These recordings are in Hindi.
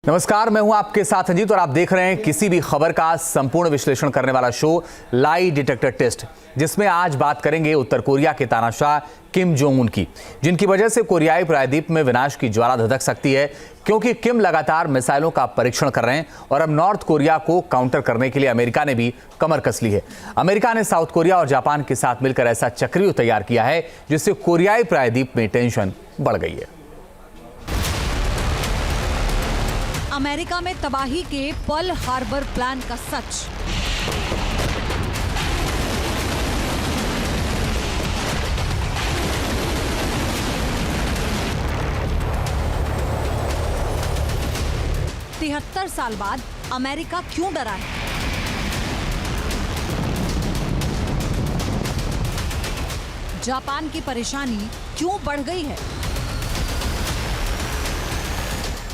नमस्कार, मैं हूं आपके साथ अजीत और आप देख रहे हैं किसी भी खबर का संपूर्ण विश्लेषण करने वाला शो लाई डिटेक्टर टेस्ट, जिसमें आज बात करेंगे उत्तर कोरिया के तानाशाह किम जोंग उन की, जिनकी वजह से कोरियाई प्रायद्वीप में विनाश की ज्वाला धधक सकती है, क्योंकि किम लगातार मिसाइलों का परीक्षण कर रहे हैं और अब नॉर्थ कोरिया को काउंटर करने के लिए अमेरिका ने भी कमर कस ली है। अमेरिका ने साउथ कोरिया और जापान के साथ मिलकर ऐसा चक्रव्यूह तैयार किया है जिससे कोरियाई प्रायद्वीप में टेंशन बढ़ गई है। अमेरिका में तबाही के पर्ल हार्बर प्लान का सच। तिहत्तर साल बाद अमेरिका क्यों डरा है? जापान की परेशानी क्यों बढ़ गई है?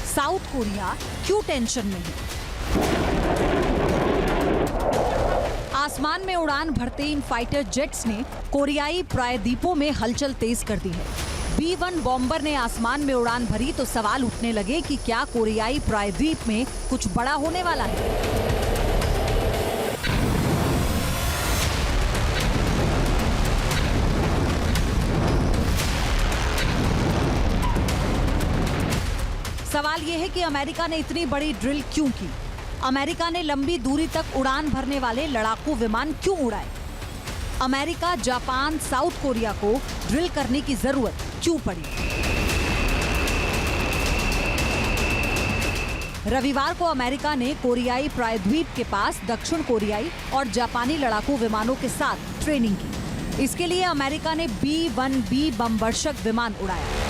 साउथ कोरिया क्यों टेंशन में है? आसमान में उड़ान भरते इन फाइटर जेट्स ने कोरियाई प्रायद्वीपों में हलचल तेज कर दी है। B-1 बॉम्बर ने आसमान में उड़ान भरी तो सवाल उठने लगे कि क्या कोरियाई प्रायद्वीप में कुछ बड़ा होने वाला है। सवाल यह है कि अमेरिका ने इतनी बड़ी ड्रिल क्यों की? अमेरिका ने लंबी दूरी तक उड़ान भरने वाले लड़ाकू विमान क्यों उड़ाए? अमेरिका, जापान, साउथ कोरिया को ड्रिल करने की जरूरत क्यों पड़ी? रविवार को अमेरिका ने कोरियाई प्रायद्वीप के पास दक्षिण कोरियाई और जापानी लड़ाकू विमानों के साथ ट्रेनिंग की। इसके लिए अमेरिका ने B-1B बमवर्षक विमान उड़ाया।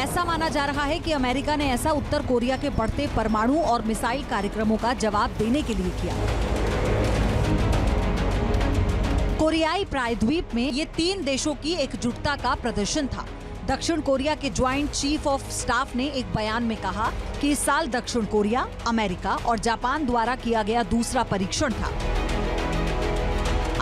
ऐसा माना जा रहा है कि अमेरिका ने ऐसा उत्तर कोरिया के बढ़ते परमाणु और मिसाइल कार्यक्रमों का जवाब देने के लिए किया। कोरियाई प्रायद्वीप में ये 3 देशों की एकजुटता का प्रदर्शन था। दक्षिण कोरिया के ज्वाइंट चीफ ऑफ स्टाफ ने एक बयान में कहा कि इस साल दक्षिण कोरिया, अमेरिका और जापान द्वारा किया गया दूसरा परीक्षण था।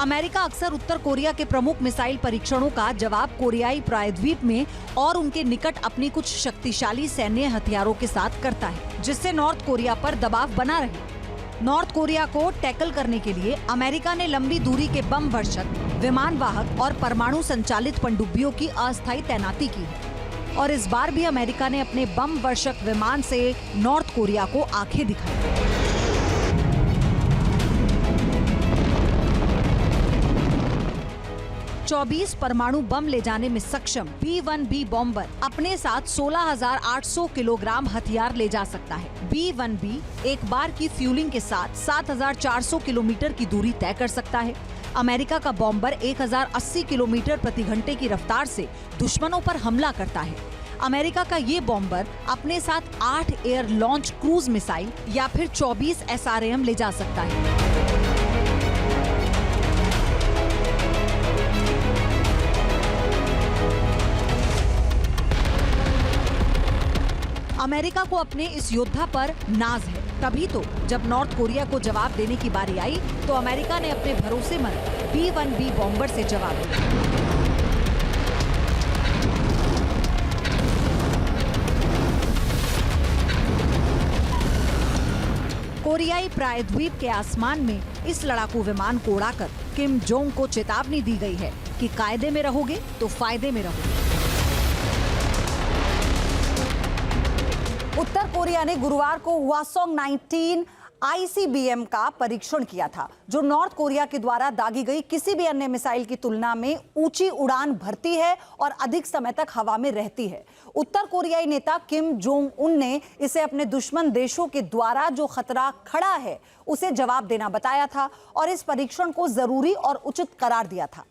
अमेरिका अक्सर उत्तर कोरिया के प्रमुख मिसाइल परीक्षणों का जवाब कोरियाई प्रायद्वीप में और उनके निकट अपनी कुछ शक्तिशाली सैन्य हथियारों के साथ करता है, जिससे नॉर्थ कोरिया पर दबाव बना रहे। नॉर्थ कोरिया को टैकल करने के लिए अमेरिका ने लंबी दूरी के बम वर्षक, विमान वाहक और परमाणु संचालित पनडुब्बियों की अस्थायी तैनाती की है। और इस बार भी अमेरिका ने अपने बम वर्षक विमान से नॉर्थ कोरिया को आंखें दिखाई। 24 परमाणु बम ले जाने में सक्षम B-1B बॉम्बर अपने साथ 16,800 किलोग्राम हथियार ले जा सकता है। B-1B एक बार की फ्यूलिंग के साथ 7,400 किलोमीटर की दूरी तय कर सकता है। अमेरिका का बॉम्बर 1,080 किलोमीटर प्रति घंटे की रफ्तार से दुश्मनों पर हमला करता है। अमेरिका का ये बॉम्बर अपने साथ 8 एयर लॉन्च क्रूज मिसाइल या फिर 24 SRAM ले जा सकता है। अमेरिका को अपने इस योद्धा पर नाज है। तभी तो जब नॉर्थ कोरिया को जवाब देने की बारी आई तो अमेरिका ने अपने भरोसेमंद B-1B बॉम्बर से जवाब दिया। कोरियाई प्रायद्वीप के आसमान में इस लड़ाकू विमान को उड़ाकर किम जोंग को चेतावनी दी गई है कि कायदे में रहोगे तो फायदे में रहोगे। उत्तर कोरिया ने गुरुवार को हवासोंग-19 ICBM का परीक्षण किया था, जो नॉर्थ कोरिया के द्वारा दागी गई किसी भी अन्य मिसाइल की तुलना में ऊंची उड़ान भरती है और अधिक समय तक हवा में रहती है। उत्तर कोरियाई नेता किम जोंग उन ने इसे अपने दुश्मन देशों के द्वारा जो खतरा खड़ा है उसे जवाब देना बताया था और इस परीक्षण को जरूरी और उचित करार दिया था।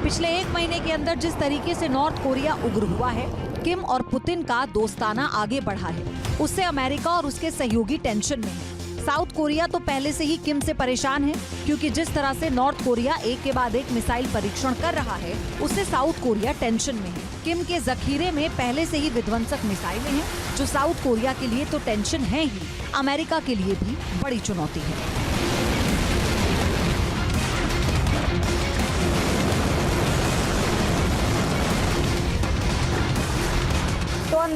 पिछले 1 महीने के अंदर जिस तरीके से नॉर्थ कोरिया उग्र हुआ है, किम और पुतिन का दोस्ताना आगे बढ़ा है, उससे अमेरिका और उसके सहयोगी टेंशन में है। साउथ कोरिया तो पहले से ही किम से परेशान है, क्योंकि जिस तरह से नॉर्थ कोरिया एक के बाद एक मिसाइल परीक्षण कर रहा है, उससे साउथ कोरिया टेंशन में है। किम के जखीरे में पहले से ही विध्वंसक मिसाइलें हैं, जो साउथ कोरिया के लिए तो टेंशन है ही, अमेरिका के लिए भी बड़ी चुनौती है।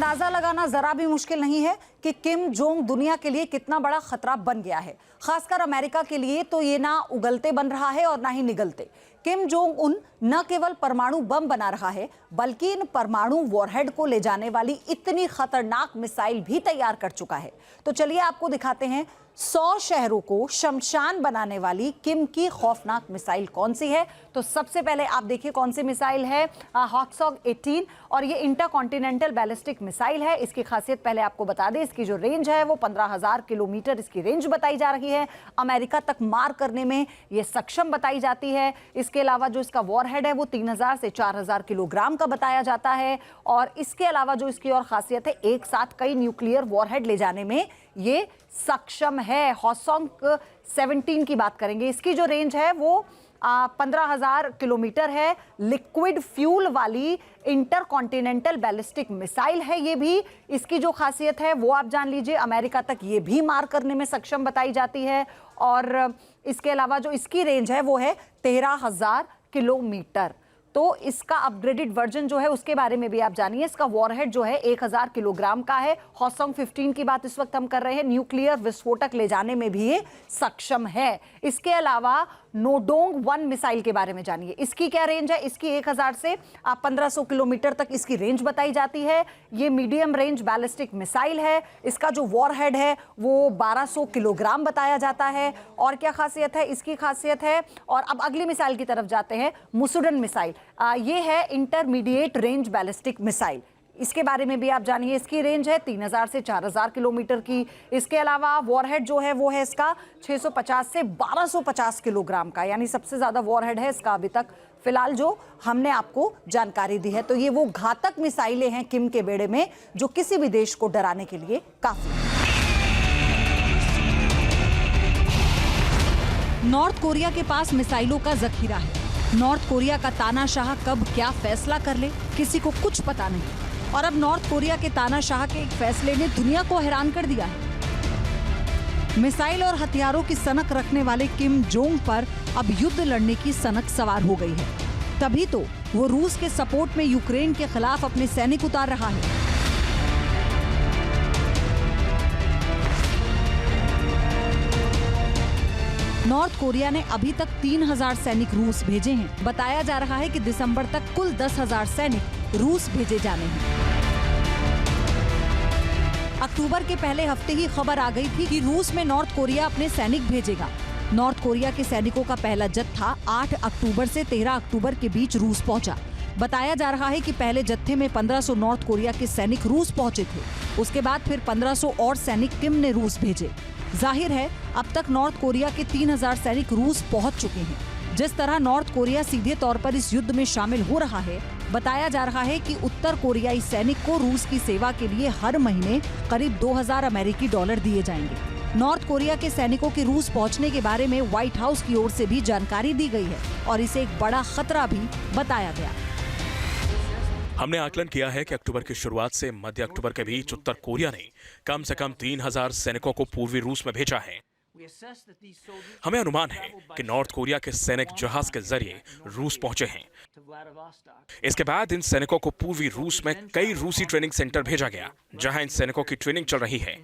अंदाजा लगाना जरा भी मुश्किल नहीं है कि किम जोंग दुनिया के लिए कितना बड़ा खतरा बन गया है। खासकर अमेरिका के लिए तो ये ना उगलते बन रहा है और ना ही निगलते। किम जोंग उन न केवल परमाणु बम बना रहा है बल्कि इन परमाणु वॉरहेड को ले जाने वाली इतनी खतरनाक मिसाइल भी तैयार कर चुका है। तो चलिए आपको दिखाते हैं 100 शहरों को शमशान बनाने वाली किम की खौफनाक मिसाइल कौन सी है। तो सबसे पहले आप देखिए कौन सी मिसाइल है, हॉक्सॉग 18, और ये इंटरकॉन्टिनेंटल बैलिस्टिक मिसाइल है। इसकी खासियत पहले आपको बता दें, इसकी जो रेंज है वो 15,000 किलोमीटर इसकी रेंज बताई जा रही है। अमेरिका तक मार करने में ये सक्षम बताई जाती है। इसके अलावा जो इसका वॉरहेड है वो 3,000 से 4,000 किलोग्राम का बताया जाता है। और इसके अलावा जो इसकी और खासियत है, एक साथ कई न्यूक्लियर वॉरहेड ले जाने में ये सक्षम है। हॉक्सॉग 17 की बात करेंगे, इसकी जो रेंज है वो 15,000 किलोमीटर है। लिक्विड फ्यूल वाली इंटरकॉन्टिनेंटल बैलिस्टिक मिसाइल है ये भी। इसकी जो खासियत है वो आप जान लीजिए, अमेरिका तक ये भी मार करने में सक्षम बताई जाती है। और इसके अलावा जो इसकी रेंज है वो है 13,000 किलोमीटर। तो इसका अपग्रेडेड वर्जन जो है उसके बारे में भी आप जानिए। इसका वॉरहेड जो है 1,000 किलोग्राम का है। हॉक्सॉग 15 की बात इस वक्त हम कर रहे हैं। न्यूक्लियर विस्फोटक ले जाने में भी ये सक्षम है। इसके अलावा नोडोंग 1 मिसाइल के बारे में जानिए। इसकी क्या रेंज है? इसकी 1,000 से 1,500 किलोमीटर तक इसकी रेंज बताई जाती है। ये मीडियम रेंज बैलिस्टिक मिसाइल है। इसका जो वॉरहेड है वो 1,200 किलोग्राम बताया जाता है। और क्या खासियत है? इसकी खासियत है, और अब अगली मिसाइल की तरफ जाते हैं, मुसुडन मिसाइल। ये है इंटरमीडिएट रेंज बैलिस्टिक मिसाइल। इसके बारे में भी आप जानिए। इसकी रेंज है 3,000 से 4,000 किलोमीटर की। इसके अलावा वॉरहेड जो है वो है इसका 650 से 1,250 किलोग्राम का, यानी सबसे ज्यादा वॉरहेड है इसका अभी तक फिलहाल जो हमने आपको जानकारी दी है। तो ये वो घातक मिसाइलें हैं किम के बेड़े में जो किसी भी देश को डराने के लिए काफी है। नॉर्थ कोरिया के पास मिसाइलों का जखीरा है। नॉर्थ कोरिया का तानाशाह कब क्या फैसला कर ले किसी को कुछ पता नहीं। और अब नॉर्थ कोरिया के तानाशाह के एक फैसले ने दुनिया को हैरान कर दिया है। मिसाइल और हथियारों की सनक रखने वाले किम जोंग पर अब युद्ध लड़ने की सनक सवार हो गई है। तभी तो वो रूस के सपोर्ट में यूक्रेन के खिलाफ अपने सैनिक उतार रहा है। नॉर्थ कोरिया ने अभी तक 3,000 सैनिक रूस भेजे हैं। बताया जा रहा है कि दिसंबर तक कुल 10,000 सैनिक रूस भेजे जाने हैं। अक्टूबर के पहले हफ्ते ही खबर आ गई थी कि रूस में नॉर्थ कोरिया अपने सैनिक भेजेगा। नॉर्थ कोरिया के सैनिकों का पहला जत्था 8 अक्टूबर से 13 अक्टूबर के बीच रूस पहुंचा। बताया जा रहा है कि पहले जत्थे में 1,500 नॉर्थ कोरिया के सैनिक रूस पहुंचे थे। उसके बाद फिर 1,500 और सैनिक किम ने रूस भेजे। जाहिर है अब तक नॉर्थ कोरिया के 3,000 सैनिक रूस पहुंच चुके हैं। जिस तरह नॉर्थ कोरिया सीधे तौर पर इस युद्ध में शामिल हो रहा है, बताया जा रहा है कि उत्तर कोरियाई सैनिक को रूस की सेवा के लिए हर महीने करीब 2,000 अमेरिकी डॉलर दिए जाएंगे। नॉर्थ कोरिया के सैनिकों के रूस पहुंचने के बारे में व्हाइट हाउस की ओर से भी जानकारी दी गई है और इसे एक बड़ा खतरा भी बताया गया। हमने आकलन किया है कि अक्टूबर की शुरुआत से मध्य अक्टूबर के बीच उत्तर कोरिया ने कम से कम 3,000 सैनिकों को पूर्वी रूस में भेजा है। हमें अनुमान है कि नॉर्थ कोरिया के सैनिक जहाज के जरिए रूस पहुंचे हैं। इसके बाद इन सैनिकों को पूर्वी रूस में कई रूसी ट्रेनिंग सेंटर भेजा गया, जहां इन सैनिकों की ट्रेनिंग चल रही है।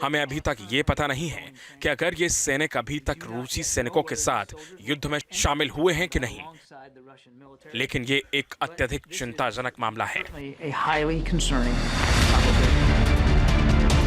हमें अभी तक ये पता नहीं है कि अगर ये सैनिक अभी तक रूसी सैनिकों के साथ युद्ध में शामिल हुए हैं कि नहीं, लेकिन ये एक अत्यधिक चिंताजनक मामला है।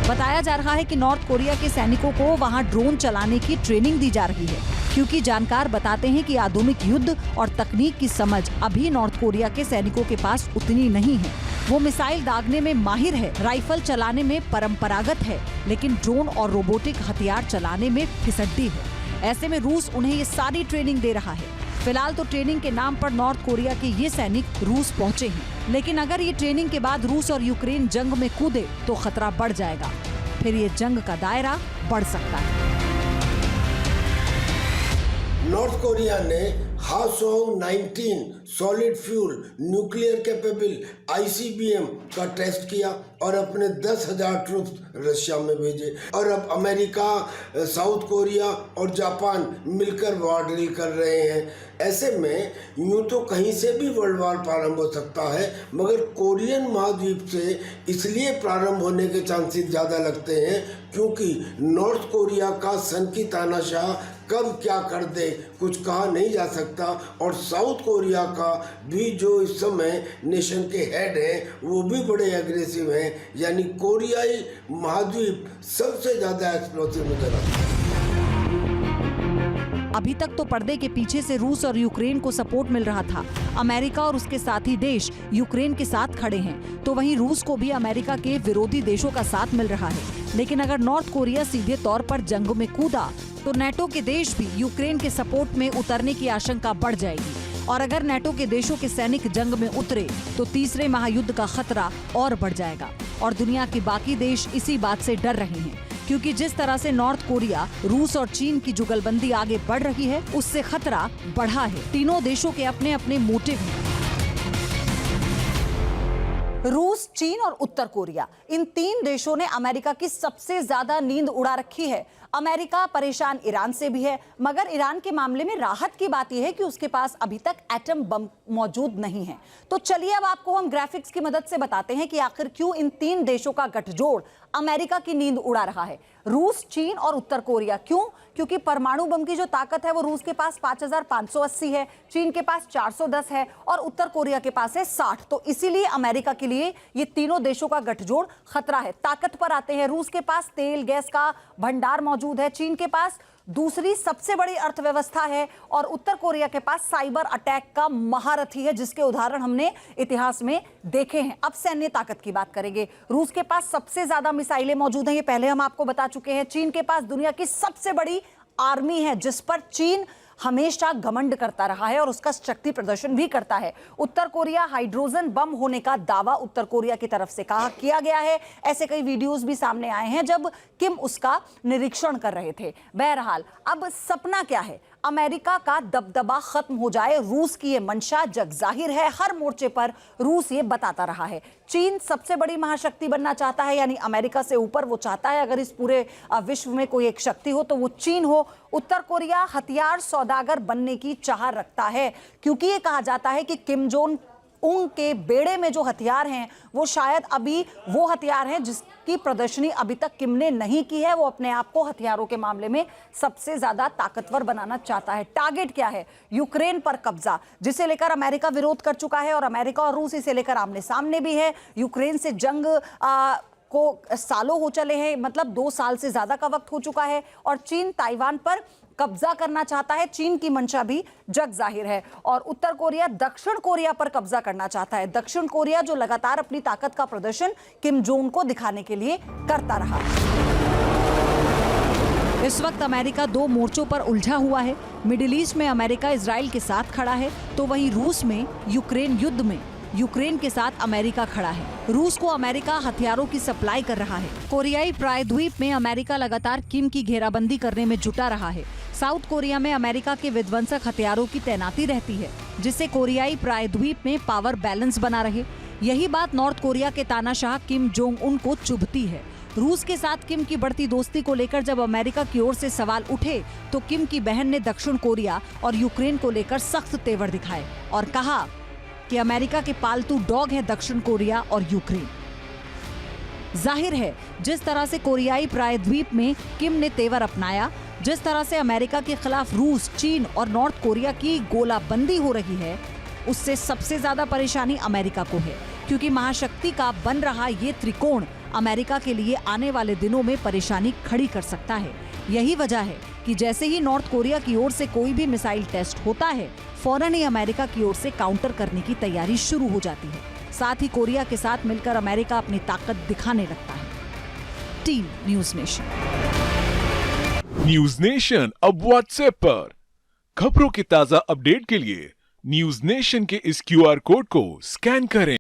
बताया जा रहा है कि नॉर्थ कोरिया के सैनिकों को वहां ड्रोन चलाने की ट्रेनिंग दी जा रही है, क्योंकि जानकार बताते हैं कि आधुनिक युद्ध और तकनीक की समझ अभी नॉर्थ कोरिया के सैनिकों के पास उतनी नहीं है। वो मिसाइल दागने में माहिर है, राइफल चलाने में परंपरागत है, लेकिन ड्रोन और रोबोटिक हथियार चलाने में फिसड्डी है। ऐसे में रूस उन्हें ये सारी ट्रेनिंग दे रहा है। फिलहाल तो ट्रेनिंग के नाम पर नॉर्थ कोरिया के ये सैनिक रूस पहुंचे हैं, लेकिन अगर ये ट्रेनिंग के बाद रूस और यूक्रेन जंग में कूदे तो खतरा बढ़ जाएगा। फिर ये जंग का दायरा बढ़ सकता है। नॉर्थ कोरिया ने हाओसोंग 19 solid fuel nuclear capable ICBM का टेस्ट किया और अपने 10,000 ट्रूप्स रशिया में भेजे। और अब अमेरिका, साउथ कोरिया और जापान मिलकर वॉर ड्रिल कर रहे हैं। ऐसे में यूं तो कहीं से भी वर्ल्ड वॉर प्रारंभ हो सकता है, मगर कोरियन महाद्वीप से इसलिए प्रारंभ होने के चांसेस ज़्यादा लगते हैं क्योंकि नॉर्थ कोरिया का सन की तानाशाह कब क्या कर दे कुछ कहा नहीं जा सकता। और साउथ कोरिया का भी जो इस समय नेशन के हेड हैं वो भी बड़े एग्रेसिव हैं, यानी कोरियाई महाद्वीप सबसे ज़्यादा एक्सप्लोसिव नजर आता है। अभी तक तो पर्दे के पीछे से रूस और यूक्रेन को सपोर्ट मिल रहा था। अमेरिका और उसके साथी देश यूक्रेन के साथ खड़े हैं, तो वहीं रूस को भी अमेरिका के विरोधी देशों का साथ मिल रहा है। लेकिन अगर नॉर्थ कोरिया सीधे तौर पर जंग में कूदा तो नेटो के देश भी यूक्रेन के सपोर्ट में उतरने की आशंका बढ़ जाएगी। और अगर नेटो के देशों के सैनिक जंग में उतरे तो तीसरे महायुद्ध का खतरा और बढ़ जाएगा। और दुनिया के बाकी देश इसी बात से डर रहे हैं, क्योंकि जिस तरह से नॉर्थ कोरिया, रूस और चीन की जुगलबंदी आगे बढ़ रही है, उससे खतरा बढ़ा है। तीनों देशों के अपने अपने मोटिव हैं। रूस, चीन और उत्तर कोरिया, इन तीन देशों ने अमेरिका की सबसे ज्यादा नींद उड़ा रखी है। अमेरिका परेशान ईरान से भी है, मगर ईरान के मामले में राहत की बात यह है कि उसके पास अभी तक एटम बम मौजूद नहीं है। तो चलिए अब आपको हम ग्राफिक्स की मदद से बताते हैं कि आखिर क्यों इन तीन देशों का गठजोड़ अमेरिका की नींद उड़ा रहा है। रूस, चीन और उत्तर कोरिया। क्यों? क्योंकि परमाणु बम की जो ताकत है वो रूस के पास 5,580 है, चीन के पास 410 है और उत्तर कोरिया के पास है 60। तो इसीलिए अमेरिका के लिए ये तीनों देशों का गठजोड़ खतरा है। ताकत पर आते हैं, रूस के पास तेल गैस का भंडार मौजूद है, चीन के पास दूसरी सबसे बड़ी अर्थव्यवस्था है और उत्तर कोरिया के पास साइबर अटैक का महारथी है, जिसके उदाहरण हमने इतिहास में देखे हैं। अब सैन्य ताकत की बात करेंगे। रूस के पास सबसे ज्यादा मिसाइलें मौजूद हैं, ये पहले हम आपको बता चुके हैं। चीन के पास दुनिया की सबसे बड़ी आर्मी है, जिस पर चीन हमेशा घमंड करता रहा है और उसका शक्ति प्रदर्शन भी करता है। उत्तर कोरिया, हाइड्रोजन बम होने का दावा उत्तर कोरिया की तरफ से किया गया है। ऐसे कई वीडियोस भी सामने आए हैं जब किम उसका निरीक्षण कर रहे थे। बहरहाल अब सपना क्या है? अमेरिका का दबदबा खत्म हो जाए। रूस की ये मंशा जग जाहिर है, हर मोर्चे पर रूस ये बताता रहा है। चीन सबसे बड़ी महाशक्ति बनना चाहता है, यानी अमेरिका से ऊपर वो चाहता है अगर इस पूरे विश्व में कोई एक शक्ति हो तो वो चीन हो। उत्तर कोरिया हथियार सौदागर बनने की चाह रखता है, क्योंकि ये कहा जाता है कि किम जोंग उन के बेड़े में जो हथियार हैं वो शायद अभी वो हथियार हैं जिसकी प्रदर्शनी अभी तक किम ने नहीं की है। वो अपने आप को हथियारों के मामले में सबसे ज्यादा ताकतवर बनाना चाहता है। टारगेट क्या है? यूक्रेन पर कब्जा, जिसे लेकर अमेरिका विरोध कर चुका है और अमेरिका और रूस इसे लेकर आमने सामने भी है। यूक्रेन से जंग को सालों हो चले हैं, मतलब 2 साल से ज्यादा का वक्त हो चुका है। और चीन ताइवान पर कब्जा करना चाहता है, चीन की मंशा भी जग जाहिर है। और उत्तर कोरिया दक्षिण कोरिया पर कब्जा करना चाहता है। दक्षिण कोरिया जो लगातार अपनी ताकत का प्रदर्शन किम जोंग को दिखाने के लिए करता रहा। इस वक्त अमेरिका 2 मोर्चों पर उलझा हुआ है। मिडिल ईस्ट में अमेरिका इजराइल के साथ खड़ा है, तो वहीं रूस में यूक्रेन युद्ध में यूक्रेन के साथ अमेरिका खड़ा है। रूस को अमेरिका हथियारों की सप्लाई कर रहा है। कोरियाई प्रायद्वीप में अमेरिका लगातार किम की घेराबंदी करने में जुटा रहा है। साउथ कोरिया में अमेरिका के विध्वंसक हथियारों की तैनाती रहती है, जिससे कोरियाई प्रायद्वीप में पावर बैलेंस बना रहे। यही बात नॉर्थ कोरिया के तानाशाह किम जोंग उन को चुभती है। रूस के साथ किम की बढ़ती दोस्ती को लेकर जब अमेरिका की ओर से सवाल उठे तो किम की बहन ने दक्षिण कोरिया और यूक्रेन को लेकर सख्त तेवर दिखाए और कहा कि अमेरिका के पालतू डॉग है दक्षिण कोरिया और यूक्रेन। जाहिर है, जिस तरह से कोरियाई प्रायद्वीप में किम ने तेवर अपनाया, जिस तरह से अमेरिका के खिलाफ रूस, चीन और नॉर्थ कोरिया की गोलाबंदी हो रही है, उससे सबसे ज्यादा परेशानी अमेरिका को है, क्योंकि महाशक्ति का बन रहा ये त्रिकोण अमेरिका के लिए आने वाले दिनों में परेशानी खड़ी कर सकता है। यही वजह है कि जैसे ही नॉर्थ कोरिया की ओर से कोई भी मिसाइल टेस्ट होता है, फौरन ही अमेरिका की ओर से काउंटर करने की तैयारी शुरू हो जाती है। साथ ही कोरिया के साथ मिलकर अमेरिका अपनी ताकत दिखाने लगता है। Team news nation. News nation अब व्हाट्सएप पर खबरों के ताजा अपडेट के लिए न्यूज नेशन के इस QR कोड को स्कैन करें।